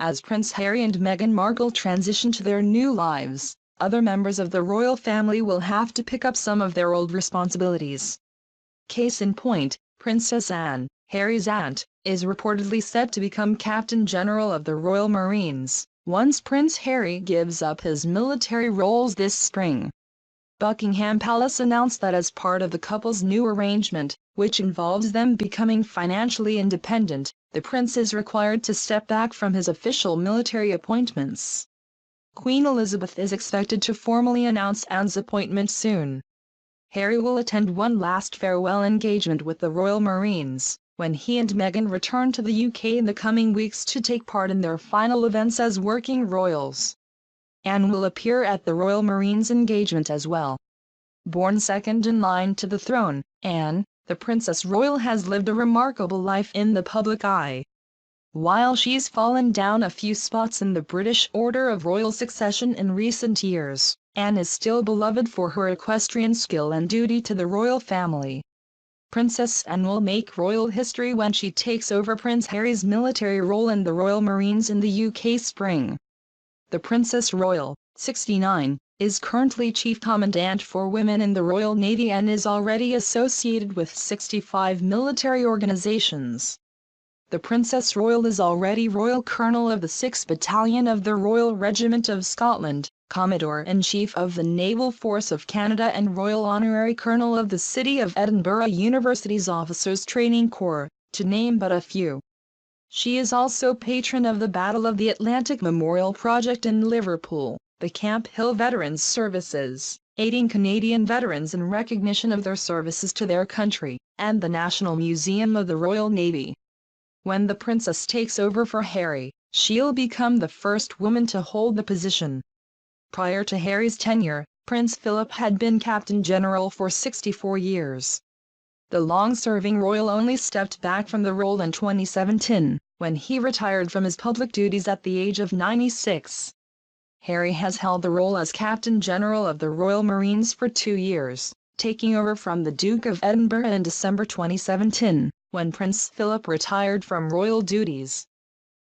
As Prince Harry and Meghan Markle transition to their new lives, other members of the royal family will have to pick up some of their old responsibilities. Case in point, Princess Anne, Harry's aunt, is reportedly set to become Captain General of the Royal Marines, once Prince Harry gives up his military roles this spring. Buckingham Palace announced that as part of the couple's new arrangement, which involves them becoming financially independent, the prince is required to step back from his official military appointments. Queen Elizabeth is expected to formally announce Anne's appointment soon. Harry will attend one last farewell engagement with the Royal Marines, when he and Meghan return to the UK in the coming weeks to take part in their final events as working royals. Anne will appear at the Royal Marines engagement as well. Born second in line to the throne, Anne, the Princess Royal, has lived a remarkable life in the public eye. While she's fallen down a few spots in the British order of royal succession in recent years, Anne is still beloved for her equestrian skill and duty to the royal family. Princess Anne will make royal history when she takes over Prince Harry's military role in the Royal Marines in the UK spring. The Princess Royal, 69, is currently Chief Commandant for Women in the Royal Navy and is already associated with 65 military organizations. The Princess Royal is already Royal Colonel of the 6th Battalion of the Royal Regiment of Scotland, Commodore-in-Chief of the Naval Force of Canada and Royal Honorary Colonel of the City of Edinburgh University's Officers Training Corps, to name but a few. She is also patron of the Battle of the Atlantic Memorial Project in Liverpool, the Camp Hill Veterans Services, aiding Canadian veterans in recognition of their services to their country, and the National Museum of the Royal Navy. When the princess takes over for Harry, she'll become the first woman to hold the position. Prior to Harry's tenure, Prince Philip had been Captain General for 64 years. The long-serving royal only stepped back from the role in 2017, when he retired from his public duties at the age of 96. Harry has held the role as Captain General of the Royal Marines for 2 years, taking over from the Duke of Edinburgh in December 2017, when Prince Philip retired from royal duties.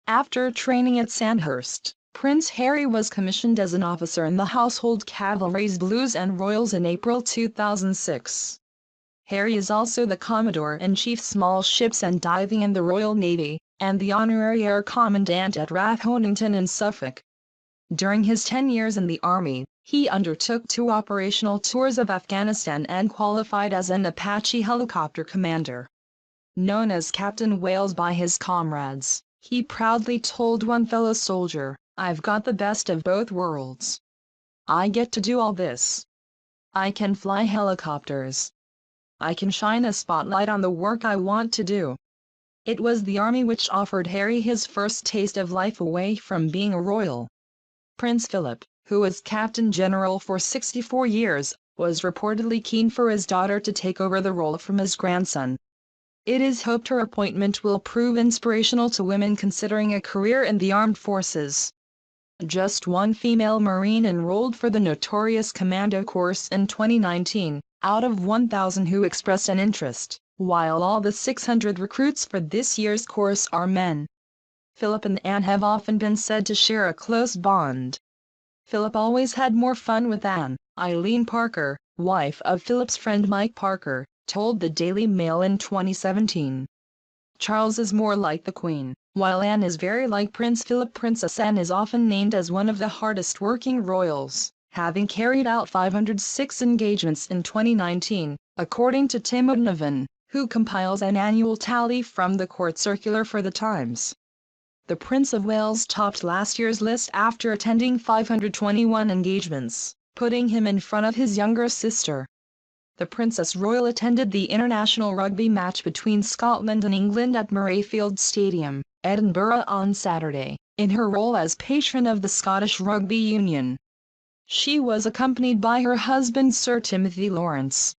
After training at Sandhurst, Prince Harry was commissioned as an officer in the Household Cavalry's Blues and Royals in April 2006. Harry is also the Commodore-in-Chief Small Ships and Diving in the Royal Navy, and the Honorary Air Commandant at Rathonington in Suffolk. During his 10 years in the Army, he undertook 2 operational tours of Afghanistan and qualified as an Apache helicopter commander. Known as Captain Wales by his comrades, he proudly told one fellow soldier, "I've got the best of both worlds. I get to do all this. I can fly helicopters. I can shine a spotlight on the work I want to do." It was the Army which offered Harry his first taste of life away from being a royal. Prince Philip, who was Captain General for 64 years, was reportedly keen for his daughter to take over the role from his grandson. It is hoped her appointment will prove inspirational to women considering a career in the armed forces. Just one female Marine enrolled for the notorious Commando course in 2019, out of 1,000 who expressed an interest, while all the 600 recruits for this year's course are men. Philip and Anne have often been said to share a close bond. Philip always had more fun with Anne, Eileen Parker, wife of Philip's friend Mike Parker, told the Daily Mail in 2017. Charles is more like the Queen, while Anne is very like Prince Philip. Princess Anne is often named as one of the hardest-working royals, having carried out 506 engagements in 2019, according to Tim O'Donovan, who compiles an annual tally from the court circular for The Times. The Prince of Wales topped last year's list after attending 521 engagements, putting him in front of his younger sister. The Princess Royal attended the international rugby match between Scotland and England at Murrayfield Stadium, Edinburgh on Saturday, in her role as patron of the Scottish Rugby Union. She was accompanied by her husband Sir Timothy Lawrence,